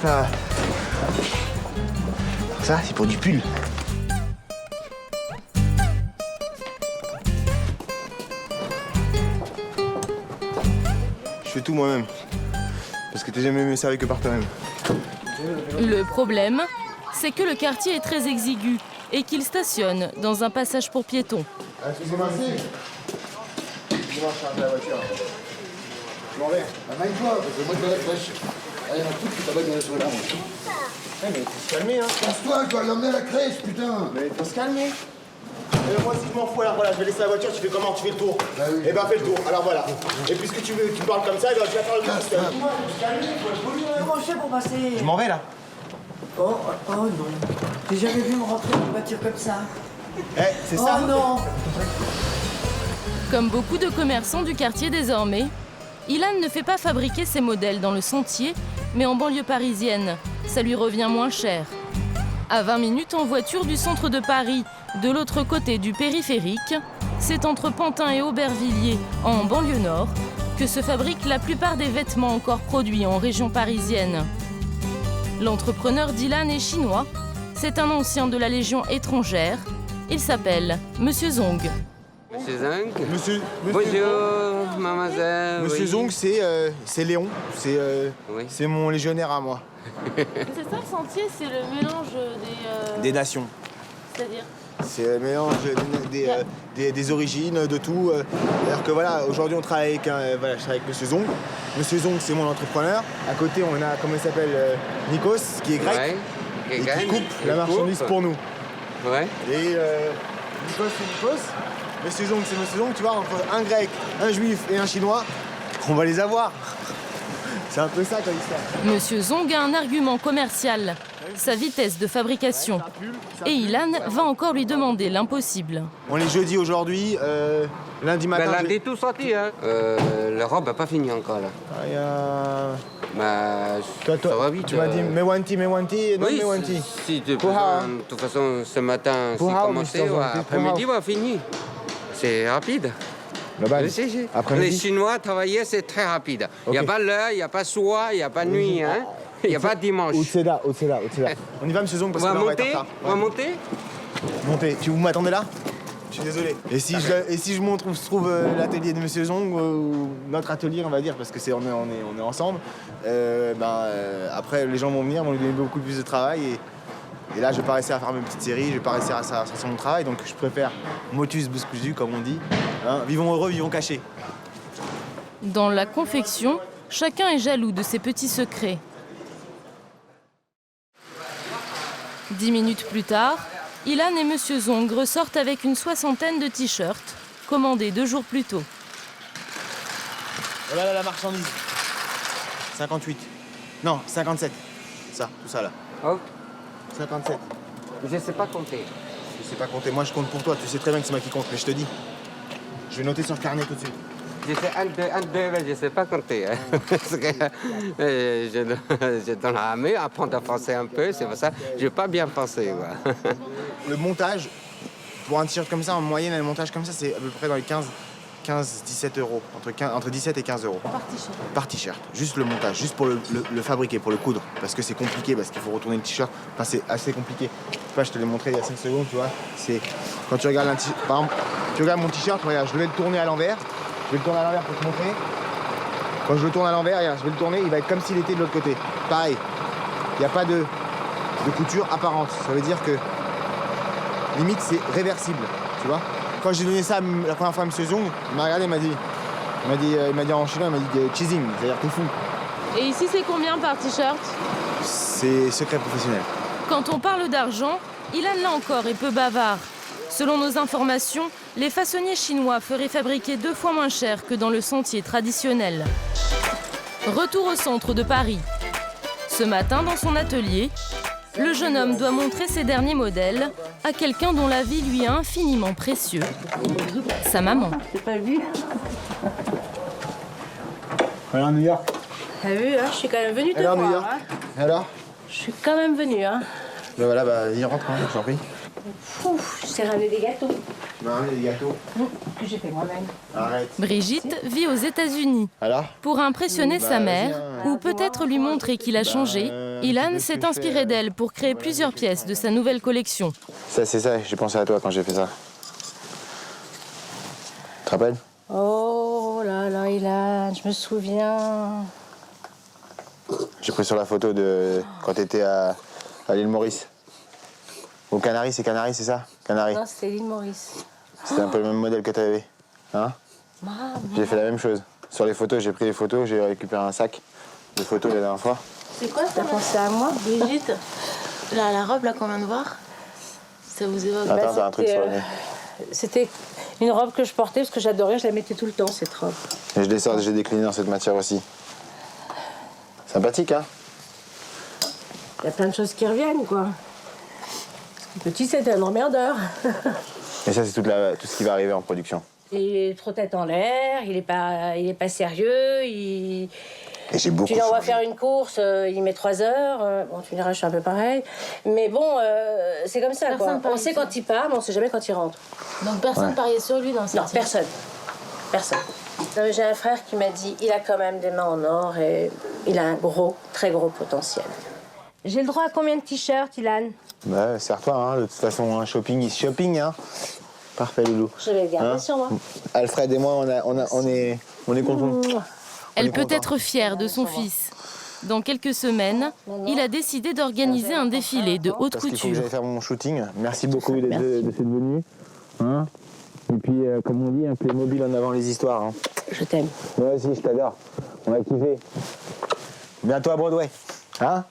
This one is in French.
là. Ça, c'est pour du pull. Je fais tout moi-même. Parce que t'es jamais mieux servi que par toi-même. Le problème, c'est que le quartier est très exigu et qu'il stationne dans un passage pour piétons. Excusez-moi, excusez-moi, je charge la voiture. Je m'en vais. Maille-toi, parce que moi je vais la crèche. Il y en a tout qui travaillent dans les soins là. Mais il faut se calmer, hein. Pense-toi, je dois l'emmener à la crèche, putain. Mais il faut se calmer. Moi, si je m'en fous, alors voilà, je vais laisser la voiture, tu fais comment? Tu fais le tour? Bah oui. Eh ben, fais le tour. Alors voilà. Et puisque tu parles comme ça, tu vas faire le tour. Comment je fais pour passer? Je m'en vais là. Oh non. J'ai jamais vu me rentrer dans une voiture comme ça. Eh, c'est ça? Oh non. Comme beaucoup de commerçants du quartier désormais, Ilan ne fait pas fabriquer ses modèles dans le Sentier, mais en banlieue parisienne. Ça lui revient moins cher. À 20 minutes en voiture du centre de Paris, de l'autre côté du périphérique, c'est entre Pantin et Aubervilliers, en banlieue nord, que se fabriquent la plupart des vêtements encore produits en région parisienne. L'entrepreneur d'Ilan est chinois. C'est un ancien de la Légion étrangère. Il s'appelle Monsieur Zong. Monsieur Zong. Monsieur Bonjour, mademoiselle. Monsieur oui. Zong, c'est Léon. Oui. C'est mon légionnaire à moi. C'est ça le Sentier, c'est le mélange Des nations. C'est-à-dire C'est le mélange des origines, de tout. Alors que voilà, aujourd'hui on travaille avec, je travaille avec Monsieur Zong. Monsieur Zong, c'est mon entrepreneur. À côté, on a, comment il s'appelle, Nikos, qui est grec, Ouais. et Quelqu'un qui coupe la qui marchandise coupe. pour nous. Ouais. Et Nikos, c'est Nikos. Monsieur Zong, c'est Monsieur Zong. Tu vois, entre un grec, un juif et un chinois, on va les avoir. C'est un peu ça comme histoire. Monsieur Zong a un argument commercial, sa vitesse de fabrication. Et Ilan va encore lui demander l'impossible. On est jeudi aujourd'hui, lundi matin. Ben, lundi tout sorti, hein. La robe n'a pas fini encore, là. Il y a... Bah, Toi, ça va vite. tu m'as dit Mewanti, non oui, Mewanti. si tu peux, Pourra, hein. de toute façon, ce matin, c'est Pourra, commencé, Mr. Zong, après-midi, pourra. va fini. C'est rapide. Là-bas, Oui, si. après-midi. Les Chinois travaillaient, c'est très rapide. Il n'y a Ok. pas l'heure, il n'y a pas soir, il n'y a pas nuit, hein. Il n'y a pas dimanche. Au-Tseda. On y va, Monsieur Zong, parce On que va là, on va être en monter. retard. On va monter. Montez. Vous m'attendez là? Je suis désolé. Et si je montre où se trouve l'atelier de Monsieur Zong, ou notre atelier, on va dire, parce que on est ensemble, après, les gens vont venir, vont lui donner beaucoup plus de travail. Et là, je vais pas réussir à faire mes petites séries, je vais pas réussir à faire mon travail, donc je préfère motus buscusu, comme on dit. Hein, vivons heureux, vivons cachés. Dans la confection, chacun est jaloux de ses petits secrets. 10 minutes plus tard, Ilan et Monsieur Zong ressortent avec une soixantaine de t-shirts commandés 2 jours plus tôt. Voilà la marchandise. 58. Non, 57. Ça, tout ça là. Oh, 57. je ne sais pas compter. Je sais pas compter, moi je compte pour toi, tu sais très bien que c'est moi qui compte, mais je te dis. Je vais noter sur le carnet tout de suite. J'ai fait 1, 2, 1, 2, mais je ne sais pas compter. Hein. Parce que je dans l'armée, apprendre à penser un peu, c'est pour ça que je n'ai pas bien pensé. Quoi. Le montage, pour un t-shirt comme ça, en moyenne, un montage comme ça, c'est à peu près dans les 15-17 euros. Entre 17 et 15 euros. Par t-shirt. Juste le montage, juste pour le fabriquer, pour le coudre. Parce que c'est compliqué, parce qu'il faut retourner le t-shirt. Enfin, c'est assez compliqué. Je sais pas, je te l'ai montré il y a 5 secondes, tu vois. C'est quand tu regardes un t-shirt, par exemple, tu regardes mon t-shirt, regarde, je vais le tourner à l'envers. Je vais le tourner à l'envers pour te montrer. Quand je le tourne à l'envers, regarde, je vais le tourner, il va être comme s'il était de l'autre côté. Pareil. Il n'y a pas de couture apparente. Ça veut dire que limite c'est réversible, tu vois. Quand j'ai donné ça la première fois à M. Zong, il m'a regardé, il m'a dit en chinois, il m'a dit cheesing, c'est-à-dire t'es fou. Et ici, c'est combien par t-shirt? C'est secret professionnel. Quand on parle d'argent, Ilan là encore est peu bavard. Selon nos informations, les façonniers chinois feraient fabriquer 2 fois moins cher que dans le Sentier traditionnel. Retour au centre de Paris. Ce matin, dans son atelier, le jeune homme doit montrer ses derniers modèles à quelqu'un dont la vie lui est infiniment précieux. Sa maman. J'ai pas vu. Alors New York. T'as vu, hein, je suis quand même venue te Alors New voir. York. Hein. Alors Je suis quand même venue. Hein. Ben voilà, il rentre, hein, je t'en prie. Ouf, je t'ai ramené des gâteaux Tu m'as ramené des gâteaux. que j'ai fait moi-même. Arrête. Brigitte vit aux États-Unis. Alors Pour impressionner sa mère, vas-y, hein. ou peut-être lui montrer qu'il a changé, Ilan s'est inspiré d'elle pour créer plusieurs pièces de sa nouvelle collection. Ça, c'est ça, j'ai pensé à toi quand j'ai fait ça. Tu te rappelles? Oh là là, Ilan, je me souviens. J'ai pris sur la photo de quand t'étais à l'île Maurice. Aux Canaries, c'est Canaries, c'est ça? Canaries. Non, c'était l'île Maurice. C'était un peu le même modèle que t'avais. Hein? J'ai fait la même chose. Sur les photos, j'ai pris les photos, j'ai récupéré un sac de photos la dernière fois. C'est quoi ça? T'as pensé à moi? Brigitte, la robe là qu'on vient de voir, ça vous évoque? Attends, t'as un truc sur le nez. C'était une robe que je portais parce que j'adorais, je la mettais tout le temps, cette robe. Et je l'ai j'ai décliné dans cette matière aussi. Sympathique, hein? Il y a plein de choses qui reviennent, quoi. Petit, c'était un emmerdeur. Et ça, c'est tout ce qui va arriver en production. Il est trop tête en l'air, il est pas sérieux, Et j'ai beaucoup Tu l'envoies changé. faire une course, il met 3 heures. Bon, tu diras, je suis un peu pareil. Mais bon, c'est comme ça, quoi. On sait quand il part, mais on sait jamais quand il rentre. Donc personne pariait sur lui dans cette Non, personne. Personne. J'ai un frère qui m'a dit, il a quand même des mains en or et il a un très gros potentiel. J'ai le droit à combien de t-shirts, Ilan? Bah, serre-toi, hein. De toute façon, un shopping is shopping, hein. Parfait, Loulou. Je vais le garder Hein? sur moi. Alfred et moi, on est contents. Elle peut être fière de son fils. Dans quelques semaines, il a décidé d'organiser un défilé de haute Parce qu'il faut que couture. j'aille faire mon shooting. Merci beaucoup de cette venue. Hein? Et puis, comme on dit, un Playmobil en avant les histoires. Hein. Je t'aime. Moi aussi, je t'adore. On va kiffer. Bientôt à Broadway. Hein?